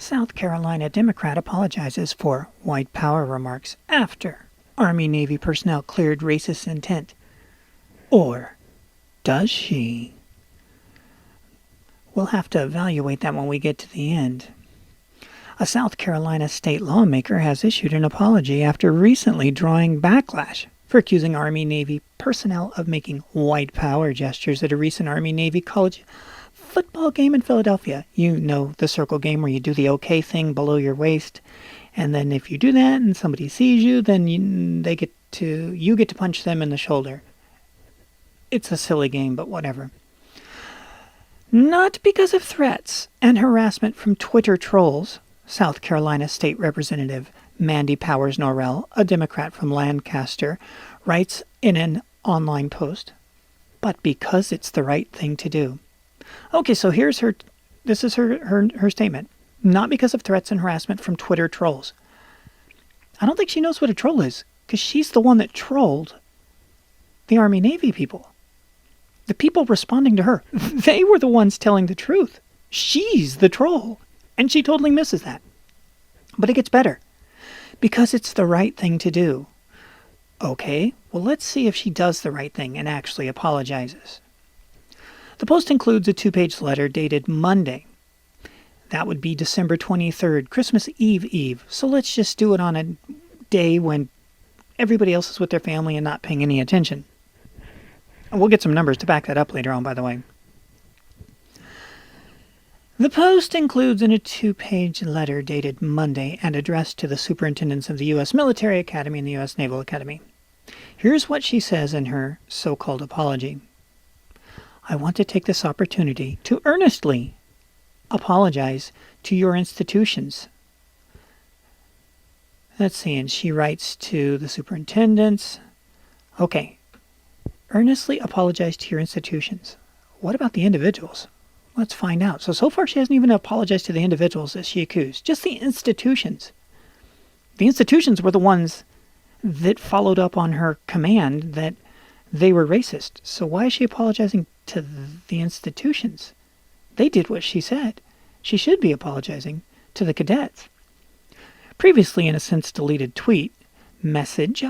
South Carolina Democrat apologizes for white power remarks after Army-Navy personnel cleared racist intent. Or does she? We'll have to evaluate that when we get to the end. A South Carolina state lawmaker has issued an apology after recently drawing backlash for accusing Army-Navy personnel of making white power gestures at a recent Army-Navy college football game in Philadelphia. You know, the circle game where you do the okay thing below your waist, and then if you do that and somebody sees you, then you get to punch them in the shoulder. It's a silly game, but whatever. Not because of threats and harassment from Twitter trolls, South Carolina State Representative Mandy Powers Norrell, a Democrat from Lancaster, writes in an online post, but because it's the right thing to do. Okay, so this is her statement. Not because of threats and harassment from Twitter trolls. I don't think she knows what a troll is, because she's the one that trolled the Army-Navy people. The people responding to her, they were the ones telling the truth. She's the troll, and she totally misses that. But it gets better, because it's the right thing to do. Okay, well, let's see if she does the right thing and actually apologizes. The post includes a 2-page letter dated Monday. That would be December 23rd, Christmas Eve. So let's just do it on a day when everybody else is with their family and not paying any attention. And we'll get some numbers to back that up later on, by the way. The post includes in a 2-page letter dated Monday and addressed to the superintendents of the U.S. Military Academy and the U.S. Naval Academy. Here's what she says in her so-called apology. I want to take this opportunity to earnestly apologize to your institutions. Let's see, and she writes to the superintendents. Okay, earnestly apologize to your institutions. What about the individuals? Let's find out. So far she hasn't even apologized to the individuals that she accused, just the institutions. The institutions were the ones that followed up on her command that they were racist. So why is she apologizing to the institutions? They did what she said. She should be apologizing to the cadets. Previously, in a since-deleted message,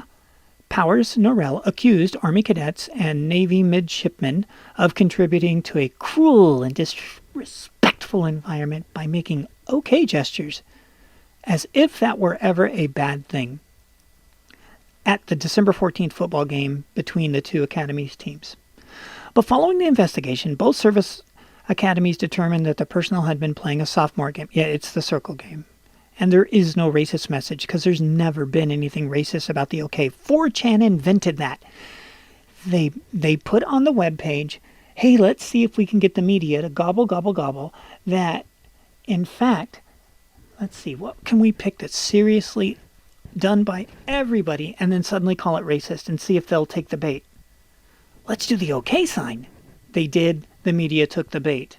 Powers Norrell accused Army cadets and Navy midshipmen of contributing to a cruel and disrespectful environment by making okay gestures, as if that were ever a bad thing, at the December 14th football game between the two academies teams. But following the investigation, both service academies determined that the personnel had been playing a sophomore game. Yeah, it's the circle game. And there is no racist message because there's never been anything racist about the OK. 4chan invented that. They put on the webpage, hey, let's see if we can get the media to gobble that, in fact, let's see, what can we pick that's seriously done by everybody and then suddenly call it racist and see if they'll take the bait. Let's do the OK sign. They did. The media took the bait.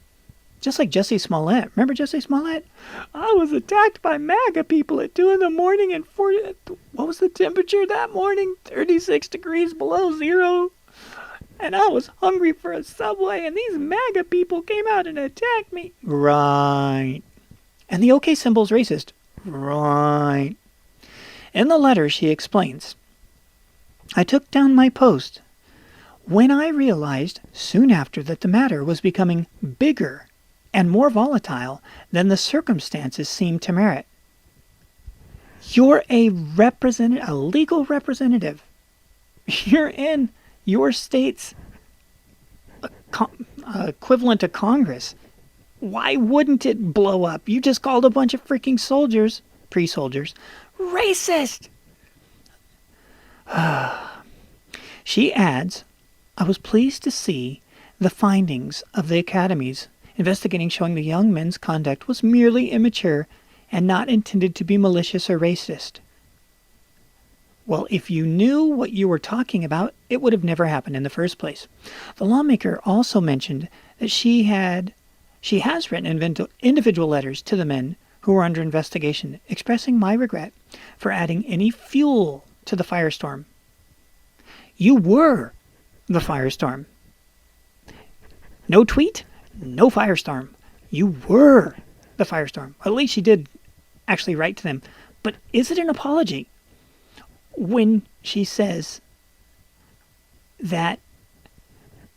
Just like Jussie Smollett. Remember Jussie Smollett? I was attacked by MAGA people at 2 a.m. and what was the temperature that morning? 36 degrees below zero. And I was hungry for a Subway, and these MAGA people came out and attacked me. Right. And the OK symbol's racist. Right. In the letter, she explains, I took down my post when I realized soon after that the matter was becoming bigger and more volatile than the circumstances seemed to merit. You're a legal representative. You're in your state's equivalent to Congress. Why wouldn't it blow up? You just called a bunch of freaking soldiers, pre-soldiers, racist. She adds, I was pleased to see the findings of the academies investigating showing the young men's conduct was merely immature and not intended to be malicious or racist. Well, if you knew what you were talking about, it would have never happened in the first place. The lawmaker also mentioned that she has written individual letters to the men who were under investigation, expressing my regret for adding any fuel to the firestorm. You were the firestorm. No tweet, no firestorm. You were the firestorm. At least she did actually write to them. But is it an apology when she says that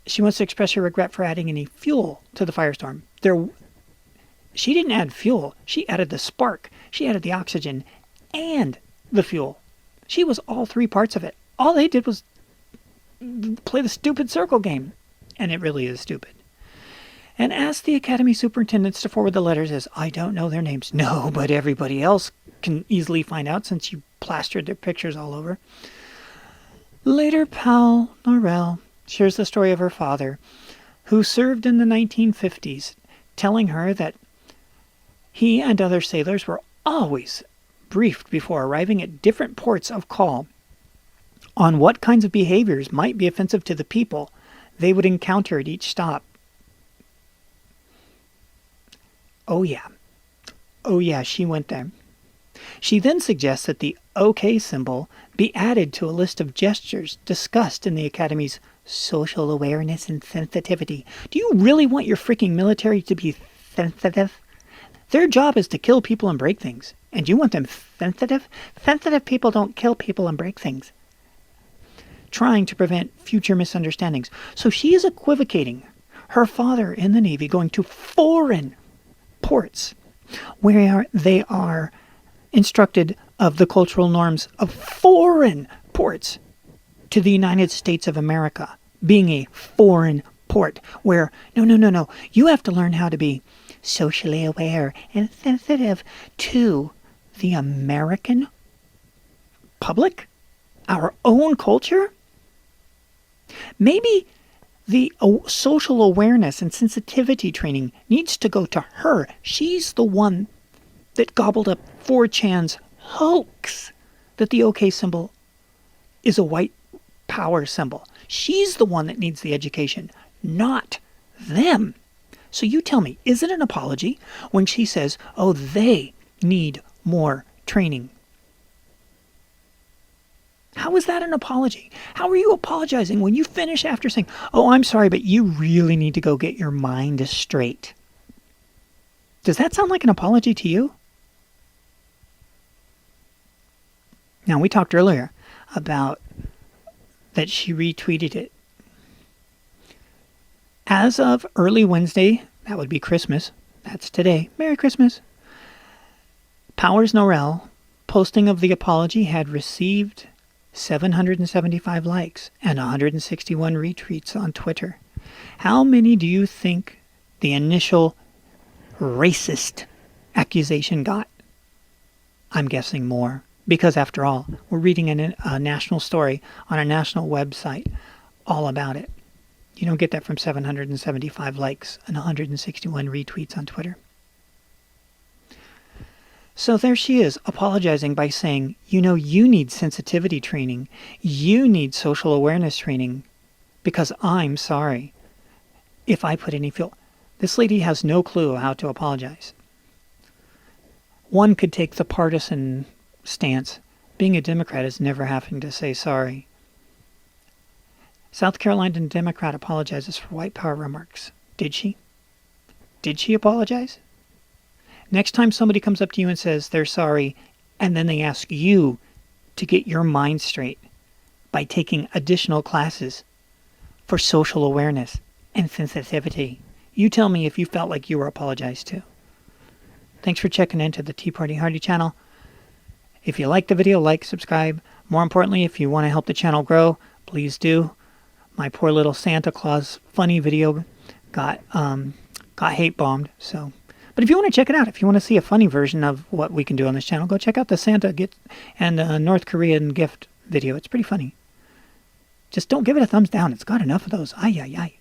she wants to express her regret for adding any fuel to the firestorm? She didn't add fuel. She added the spark. She added the oxygen and the fuel. She was all three parts of it. All they did was play the stupid circle game. And it really is stupid. And asked the academy superintendents to forward the letters as, I don't know their names. No, but everybody else can easily find out since you plastered their pictures all over. Later, Powers Norrell shares the story of her father, who served in the 1950s, telling her that he and other sailors were always briefed before arriving at different ports of call on what kinds of behaviors might be offensive to the people they would encounter at each stop. Oh yeah, she went there. She then suggests that the OK symbol be added to a list of gestures discussed in the Academy's social awareness and sensitivity. Do you really want your freaking military to be sensitive? Their job is to kill people and break things. And you want them sensitive? Sensitive people don't kill people and break things. Trying to prevent future misunderstandings. So she is equivocating her father in the Navy going to foreign ports where they are instructed of the cultural norms of foreign ports to the United States of America being a foreign port where, no, you have to learn how to be socially aware and sensitive to the American public, our own culture. Maybe the social awareness and sensitivity training needs to go to her. She's the one that gobbled up 4chan's hoax that the OK symbol is a white power symbol. She's the one that needs the education, not them. So you tell me, is it an apology when she says, oh, they need more training? How is that an apology? How are you apologizing when you finish after saying, oh, I'm sorry, but you really need to go get your mind straight? Does that sound like an apology to you? Now, we talked earlier about that she retweeted it. As of early Wednesday, that would be Christmas. That's today. Merry Christmas. Powers Norrell posting of the apology had received 775 likes and 161 retweets on Twitter. How many do you think the initial racist accusation got? I'm guessing more, because after all, we're reading a national story on a national website all about it. You don't get that from 775 likes and 161 retweets on Twitter. So there she is, apologizing by saying, you need sensitivity training. You need social awareness training because I'm sorry if I put any fuel. This lady has no clue how to apologize. One could take the partisan stance. Being a Democrat is never having to say sorry. South Carolina Democrat apologizes for white power remarks. Did she? Did she apologize? Next time somebody comes up to you and says they're sorry, and then they ask you to get your mind straight by taking additional classes for social awareness and sensitivity, you tell me if you felt like you were apologized to. Thanks for checking into the Tea Party Hardy channel. If you like the video, like, subscribe. More importantly, if you want to help the channel grow, please do. My poor little Santa Claus funny video got hate bombed, so... But if you want to check it out, if you want to see a funny version of what we can do on this channel, go check out the Santa and North Korean gift video. It's pretty funny. Just don't give it a thumbs down. It's got enough of those. Ay, ay, ay.